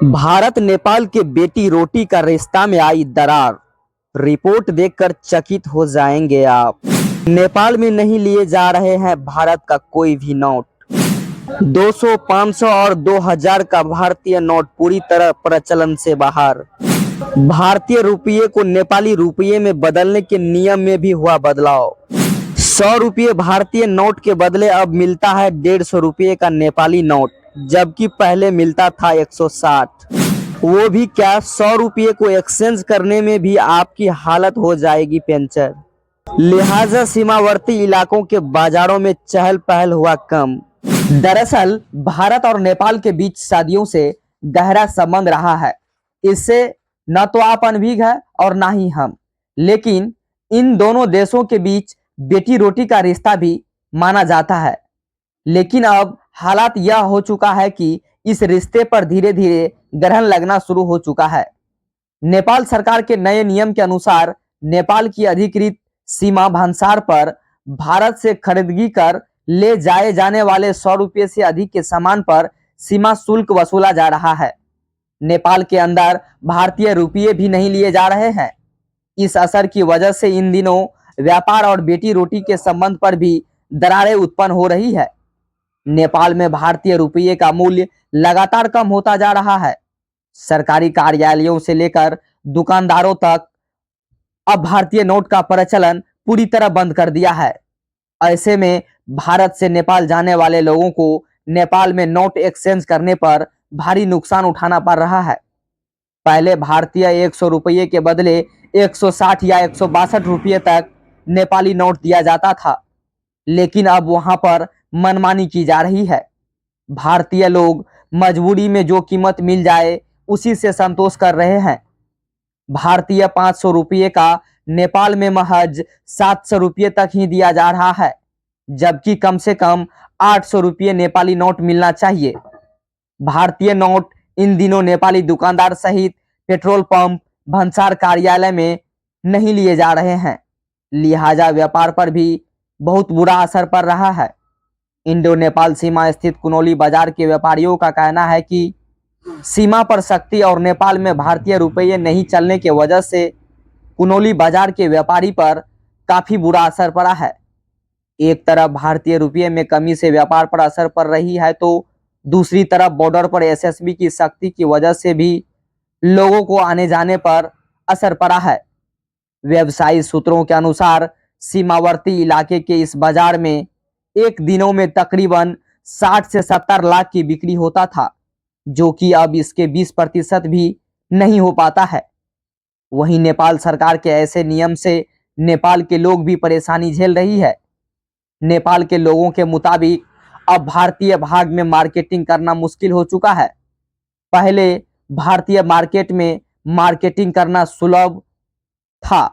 भारत नेपाल के बेटी रोटी का रिश्ता में आई दरार। रिपोर्ट देखकर चकित हो जाएंगे आप। नेपाल में नहीं लिए जा रहे हैं भारत का कोई भी नोट। 200, 500 और 2000 का भारतीय नोट पूरी तरह प्रचलन से बाहर। भारतीय रुपये को नेपाली रुपये में बदलने के नियम में भी हुआ बदलाव। 100 रुपये भारतीय नोट के बदले अब मिलता है 150 रुपये का नेपाली नोट, जबकि पहले मिलता था 160। वो भी क्या, 100 रुपये को एक्सचेंज करने में भी आपकी हालत हो जाएगी पंचर। लिहाजा सीमावर्ती इलाकों के बाजारों में चहल पहल हुआ कम। दरअसल भारत और नेपाल के बीच सदियों से गहरा संबंध रहा है। इससे न तो आप अनभिज्ञ है और ना ही हम, लेकिन इन दोनों देशों के बीच बेटी रोटी का रिश्ता भी माना जाता है। लेकिन अब हालात यह हो चुका है कि इस रिश्ते पर धीरे धीरे ग्रहण लगना शुरू हो चुका है। नेपाल सरकार के नए नियम के अनुसार नेपाल की अधिकृत सीमा भान्सार पर भारत से खरीदगी कर ले जाए जाने वाले 100 रुपये से अधिक के सामान पर सीमा शुल्क वसूला जा रहा है। नेपाल के अंदर भारतीय रुपये भी नहीं लिए जा रहे हैं। इस असर की वजह से इन दिनों व्यापार और बेटी रोटी के संबंध पर भी दरारें उत्पन्न हो रही है। नेपाल में भारतीय रुपये का मूल्य लगातार कम होता जा रहा है। सरकारी कार्यालयों से लेकर दुकानदारों तक अब भारतीय नोट का प्रचलन पूरी तरह बंद कर दिया है। ऐसे में भारत से नेपाल जाने वाले लोगों को नेपाल में नोट एक्सचेंज करने पर भारी नुकसान उठाना पड़ रहा है। पहले भारतीय 100 रुपये के बदले 160 या 162 रुपये तक नेपाली नोट दिया जाता था, लेकिन अब वहां पर मनमानी की जा रही है। भारतीय लोग मजबूरी में जो कीमत मिल जाए उसी से संतोष कर रहे हैं। भारतीय 500 रुपये का नेपाल में महज 700 रुपये तक ही दिया जा रहा है, जबकि कम से कम 800 रुपये नेपाली नोट मिलना चाहिए। भारतीय नोट इन दिनों नेपाली दुकानदार सहित पेट्रोल पंप, भंसार कार्यालय में नहीं लिए जा रहे हैं। लिहाजा व्यापार पर भी बहुत बुरा असर पड़ रहा है। इंडो नेपाल सीमा स्थित कुनोली बाजार के व्यापारियों का कहना है कि सीमा पर सख्ती और नेपाल में भारतीय रुपये नहीं चलने के वजह से कुनोली बाजार के व्यापारी पर काफी बुरा असर पड़ा है। एक तरफ भारतीय रुपये में कमी से व्यापार पर असर पड़ रही है, तो दूसरी तरफ बॉर्डर पर एसएसबी की सख्ती की वजह से भी लोगों को आने जाने पर असर पड़ा है। व्यवसायी सूत्रों के अनुसार सीमावर्ती इलाके के इस बाजार में एक दिनों में तकरीबन 60 से 70 लाख की बिक्री होता था, जो कि अब इसके 20% भी नहीं हो पाता है। वहीं नेपाल सरकार के ऐसे नियम से नेपाल के लोग भी परेशानी झेल रही है। नेपाल के लोगों के मुताबिक अब भारतीय भाग में मार्केटिंग करना मुश्किल हो चुका है। पहले भारतीय मार्केट में मार्केटिंग करना सुलभ था।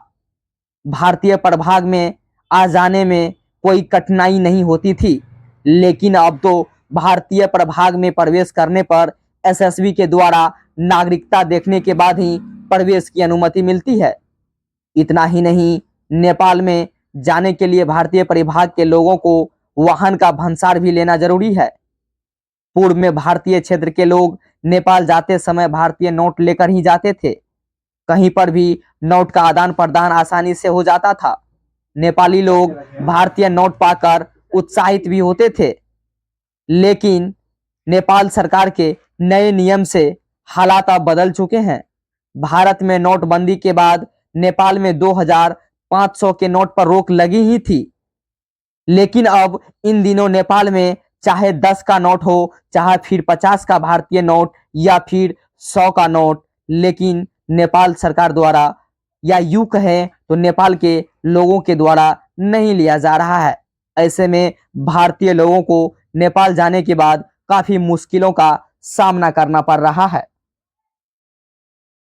भारतीय प्रभाग में आ जाने में कोई कठिनाई नहीं होती थी, लेकिन अब तो भारतीय प्रभाग में प्रवेश करने पर एसएसबी के द्वारा नागरिकता देखने के बाद ही प्रवेश की अनुमति मिलती है। इतना ही नहीं, नेपाल में जाने के लिए भारतीय परिभाग के लोगों को वाहन का भंसार भी लेना जरूरी है। पूर्व में भारतीय क्षेत्र के लोग नेपाल जाते समय भारतीय नोट लेकर ही जाते थे। कहीं पर भी नोट का आदान प्रदान आसानी से हो जाता था। नेपाली लोग भारतीय नोट पाकर उत्साहित भी होते थे, लेकिन नेपाल सरकार के नए नियम से हालात अब बदल चुके हैं। भारत में नोटबंदी के बाद नेपाल में 2500 के नोट पर रोक लगी ही थी, लेकिन अब इन दिनों नेपाल में चाहे 10 का नोट हो, चाहे फिर 50 का भारतीय नोट या फिर 100 का नोट, लेकिन नेपाल सरकार द्वारा या यूं कहें तो नेपाल के लोगों के द्वारा नहीं लिया जा रहा है। ऐसे में भारतीय लोगों को नेपाल जाने के बाद काफी मुश्किलों का सामना करना पड़ रहा है।